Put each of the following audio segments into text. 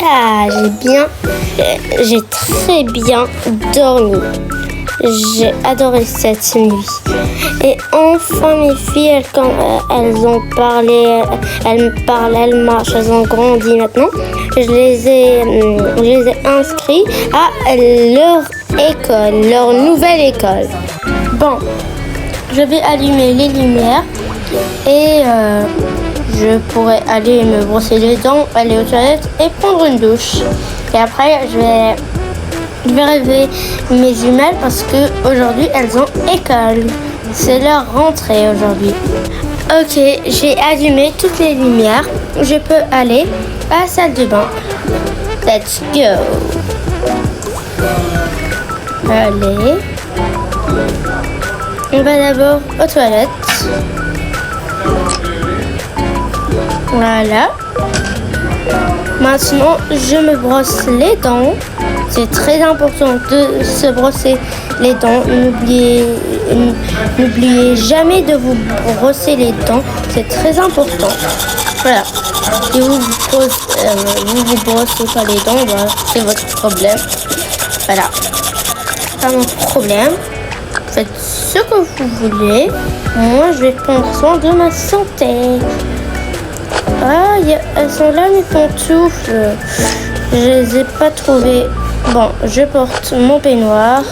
Ah, j'ai très bien dormi. J'ai adoré cette nuit. Et enfin, mes filles, quand elles ont parlé, elles me parlent, elles marchent, elles ont grandi maintenant. Je les ai inscrits à leur école, leur nouvelle école. Bon, je vais allumer les lumières et je pourrai aller me brosser les dents, aller aux toilettes et prendre une douche. Et après, je vais réveiller mes jumelles parce que aujourd'hui elles ont école. C'est leur rentrée aujourd'hui. Ok, j'ai allumé toutes les lumières. Je peux aller à la salle de bain. Let's go. Allez. On va d'abord aux toilettes. Voilà. Maintenant, je me brosse les dents. C'est très important de se brosser les dents. N'oubliez jamais de vous brosser les dents. C'est très important. Voilà. Si vous vous brossez pas les dents, bah, c'est votre problème. Voilà. Pas mon problème. Faites ce que vous voulez. Moi, je vais prendre soin de ma santé. Ah, elles sont là mes pantoufles. Je les ai pas trouvées. Bon, je porte mon peignoir.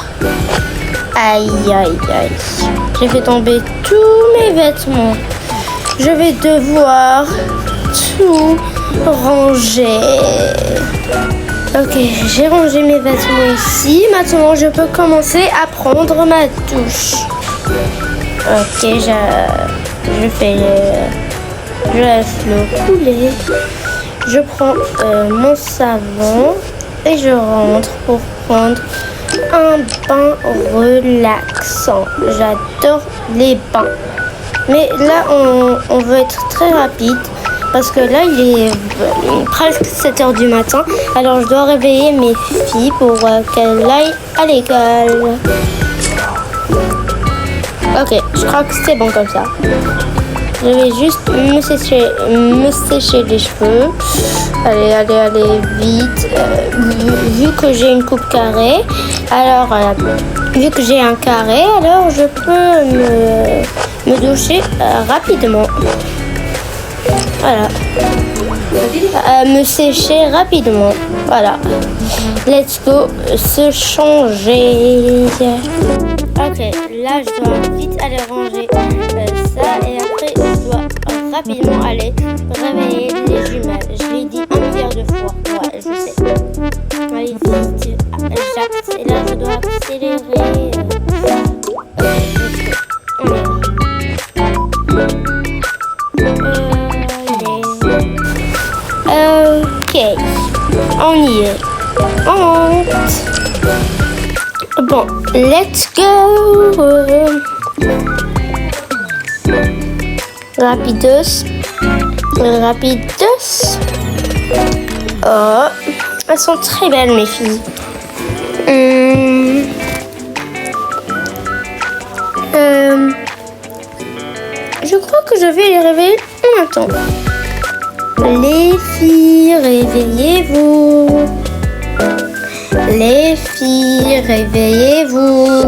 Aïe, aïe, aïe. J'ai fait tomber tous mes vêtements. Je vais devoir tout ranger. Ok, j'ai rangé mes vêtements ici. Maintenant, je peux commencer à prendre ma douche. Ok, je laisse l'eau couler. Je prends mon savon et je rentre pour prendre un bain relaxant. J'adore les bains. Mais là, on veut être très rapide parce que là, il est presque 7h du matin. Alors, je dois réveiller mes filles pour qu'elles aillent à l'école. Ok, je crois que c'est bon comme ça. Je vais juste me sécher les cheveux. Allez, vite. Vu que j'ai une coupe carrée, alors vu que j'ai un carré, alors je peux me doucher rapidement. Voilà. Me sécher rapidement. Voilà. Let's go se changer. Ok, là je dois vite aller ranger ça et après je dois rapidement aller réveiller les jumelles. Je l'ai dit 1 milliard de fois. Ouais, je sais. Allez, vite, j'accélère. Et là je dois accélérer. Ok, on y est. On monte. Bon, let's go. Rapidos. Oh, elles sont très belles mes filles. Je crois que je vais les réveiller en même temps. Les filles, réveillez-vous. Les filles, réveillez-vous.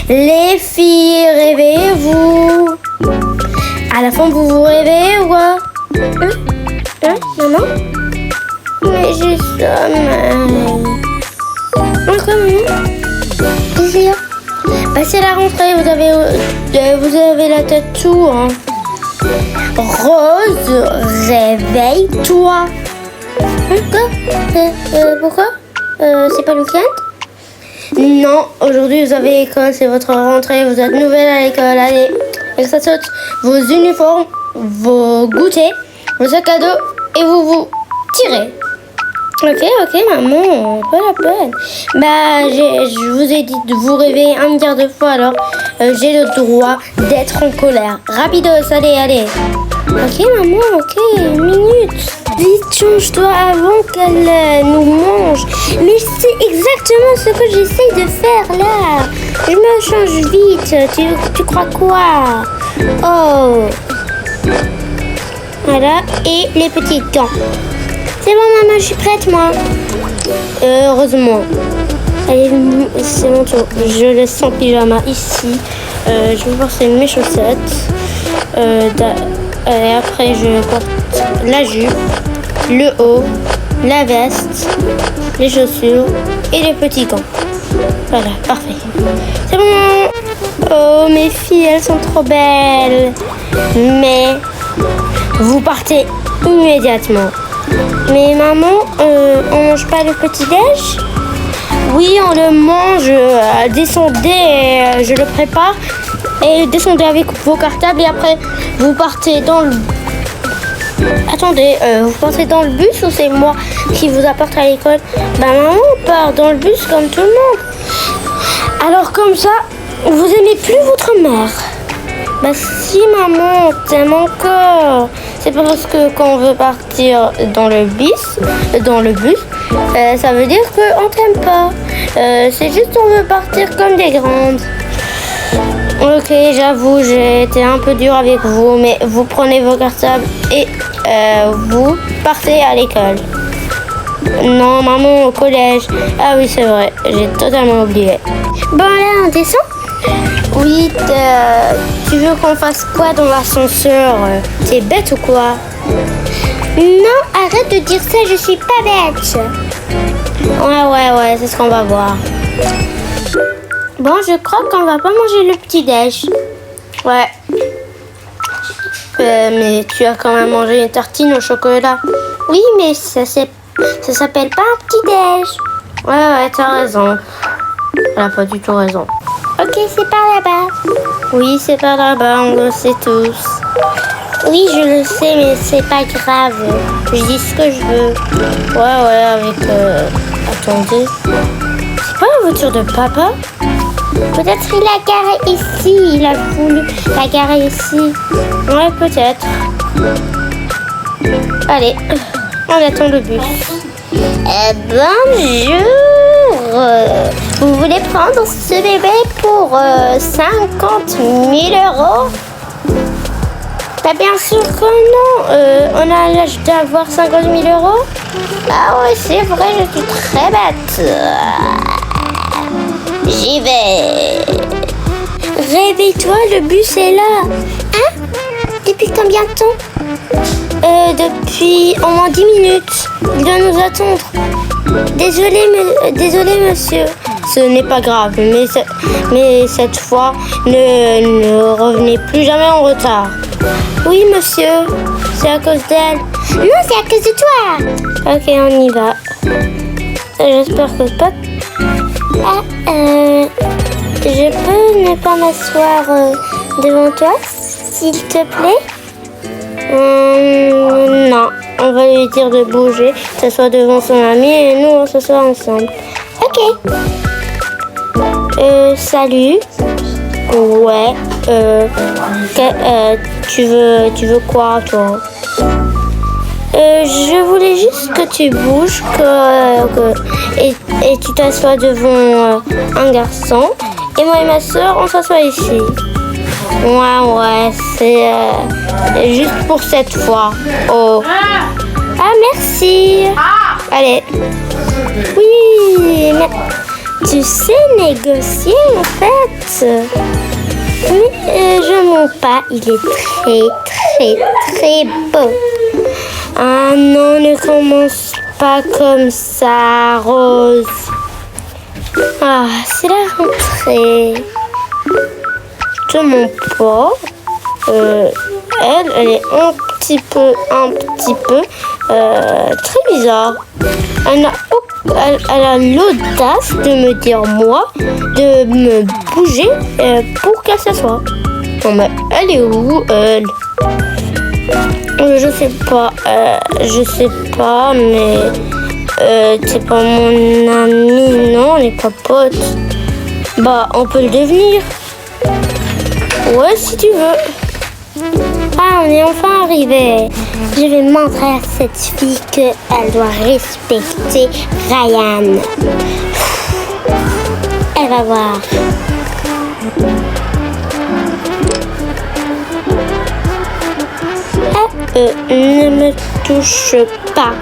Les filles, réveillez-vous. À la fin, vous vous réveillez ou quoi? Maman? Mais j'ai sommeil. Comment? Bah, c'est la rentrée, vous avez la tête tout, hein. Rose, réveille-toi. Pourquoi? C'est pas le week-end? Non, aujourd'hui vous avez école, c'est votre rentrée, vous êtes nouvelle à l'école, allez. Et ça saute vos uniformes, vos goûters, vos sacs à dos et vous tirez. Ok, maman, pas la peine. Bah, je vous ai dit de vous réveiller 1 milliard de fois, alors j'ai le droit d'être en colère. Rapidos, allez. Ok, maman, ok, 1 minute. Vite, change-toi avant qu'elle nous mange. Mais c'est exactement ce que j'essaye de faire là. Je me change vite. Tu crois quoi? Oh. Voilà, et les petits gants. C'est bon, maman, je suis prête, moi. Heureusement. Allez, c'est mon tour. Je laisse en pyjama ici. Je vais porter mes chaussettes. Et après, je porte la jupe, le haut, la veste, les chaussures et les petits gants. Voilà, parfait. C'est bon. Oh, mes filles, elles sont trop belles. Mais vous partez immédiatement. Mais maman, on mange pas le petit-déj? Oui, on le mange. Descendez, je le prépare. Et descendez avec vos cartables et après, vous partez dans le... Attendez, vous partez dans le bus ou c'est moi qui vous apporte à l'école? Bah maman, on part dans le bus comme tout le monde. Alors comme ça, vous aimez plus votre mère? Bah si maman, on t'aime encore. C'est pas parce que quand on veut partir dans le bus, ça veut dire qu'on t'aime pas. C'est juste qu'on veut partir comme des grandes. Ok, j'avoue, j'ai été un peu dure avec vous, mais vous prenez vos cartables et vous partez à l'école. Non, maman, au collège. Ah oui, c'est vrai, j'ai totalement oublié. Bon, là, on descend? Oui, tu veux qu'on fasse quoi dans l'ascenseur? T'es bête ou quoi? Non, arrête de dire ça, je suis pas bête. Ouais, c'est ce qu'on va voir. Bon, je crois qu'on va pas manger le petit-déj. Ouais. Mais tu as quand même mangé une tartine au chocolat. Oui, mais ça s'appelle pas un petit-déj. Ouais, t'as raison. Elle a pas du tout raison. Ok, c'est par là-bas. Oui, c'est par là-bas, on le sait tous. Oui, je le sais, mais c'est pas grave. Je dis ce que je veux. Ouais, avec... Attendez. C'est pas la voiture de papa? Peut-être il a garé ici. Il a voulu la garer ici. Ouais, peut-être. Allez, on attend le bus. Bonjour. Vous voulez prendre ce bébé pour 50 000 €? Bah bien sûr que non. On a l'âge d'avoir 50 000 €. Ah ouais, c'est vrai, je suis très bête. J'y vais. Réveille-toi, le bus est là. Hein? Depuis combien de temps? Depuis au moins 10 minutes. Il doit nous attendre. Désolé, monsieur. Ce n'est pas grave, mais cette fois, ne revenez plus jamais en retard. Oui, monsieur. C'est à cause d'elle. Non, c'est à cause de toi. Ok, on y va. J'espère que pas... je peux ne pas m'asseoir devant toi, s'il te plaît? Non, on va lui dire de bouger, s'asseoir devant son ami et nous on s'assoit ensemble. Ok. Salut. Ouais. Tu veux quoi, toi? Je voulais juste que tu bouges et tu t'assois devant un garçon. Et moi et ma soeur, on s'assoit ici. Ouais, c'est juste pour cette fois. Oh. Ah, merci. Allez. Oui, mais tu sais négocier en fait. Mais je mens pas, il est très beau. Ah non, ne commence pas comme ça, Rose. Ah, c'est la rentrée. Je te mens pas. Elle est un petit peu très bizarre. Elle a l'audace de me dire moi, de me bouger pour qu'elle s'assoie. Non mais elle est où, elle? Je sais pas, mais c'est pas mon ami, non, on n'est pas potes. Bah, on peut le devenir. Ouais, si tu veux. Ah, on est enfin arrivé. Je vais montrer à cette fille qu'elle doit respecter Ryan. Elle va voir. Ne me touche pas.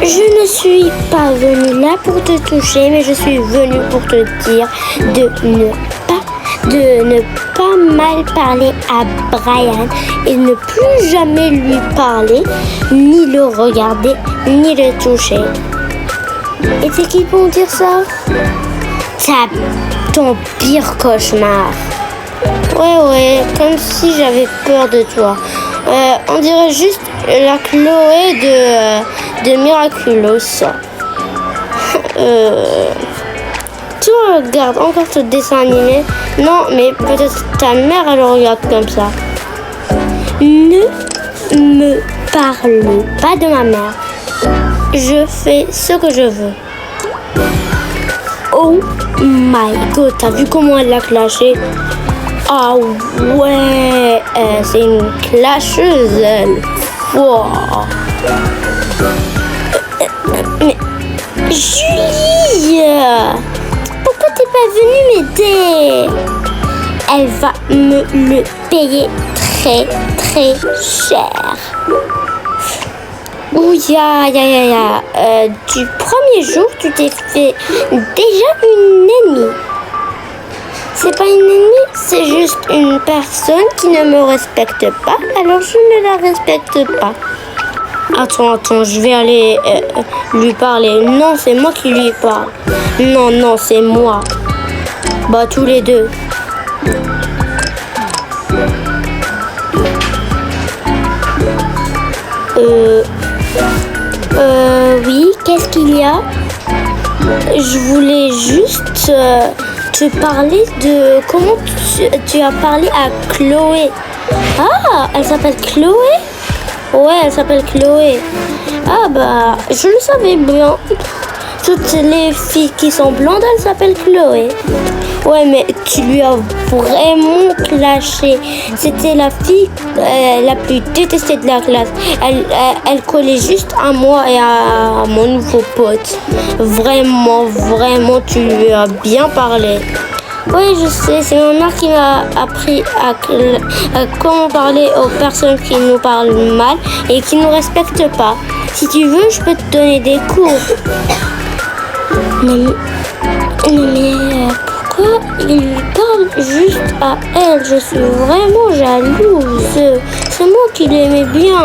Je ne suis pas venue là pour te toucher, mais je suis venue pour te dire de ne pas mal parler à Brian et ne plus jamais lui parler, ni le regarder, ni le toucher. Et c'est qui pour dire ça? Ton pire cauchemar. Ouais, comme si j'avais peur de toi. On dirait juste la Chloé de Miraculous. Tu regardes encore ce dessin animé? Non, mais peut-être ta mère, elle regarde comme ça. Ne me parle pas de ma mère. Je fais ce que je veux. Oh my god, t'as vu comment elle l'a clashé? Ah ouais, c'est une clasheuse, elle. Wow. Mais Julie, pourquoi t'es pas venue m'aider? Elle va me le payer très très cher. Ouya, du premier jour, tu t'es fait déjà une ennemie. C'est pas une ennemie, c'est juste une personne qui ne me respecte pas, alors je ne la respecte pas. Attends, je vais aller lui parler. Non, c'est moi qui lui parle. Non, c'est moi. Bah, tous les deux. Oui, qu'est-ce qu'il y a? Je voulais juste te parler de comment tu as parlé à Chloé. Ah, elle s'appelle Chloé? Ouais, elle s'appelle Chloé. Ah bah, je le savais bien. Toutes les filles qui sont blondes, elles s'appellent Chloé. Ouais, mais tu lui as vraiment clashé. C'était la fille la plus détestée de la classe. Elle collait juste à moi et à mon nouveau pote. Vraiment, tu lui as bien parlé. Oui, je sais, c'est ma mère qui m'a appris à comment parler aux personnes qui nous parlent mal et qui ne nous respectent pas. Si tu veux, je peux te donner des cours. Mais pourquoi il parle juste à elle? Je suis vraiment jalouse. C'est moi qui l'aimais bien.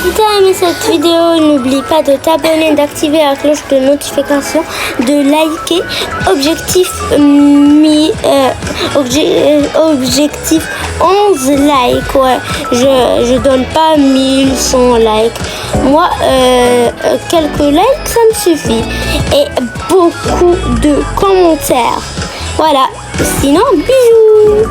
Si tu as aimé cette vidéo, n'oublie pas de t'abonner, d'activer la cloche de notification, de liker. Objectif 11 likes. Ouais, je donne pas 1100 likes. Moi, quelques likes, ça me suffit. Et beaucoup de commentaires. Voilà. Sinon, bisous.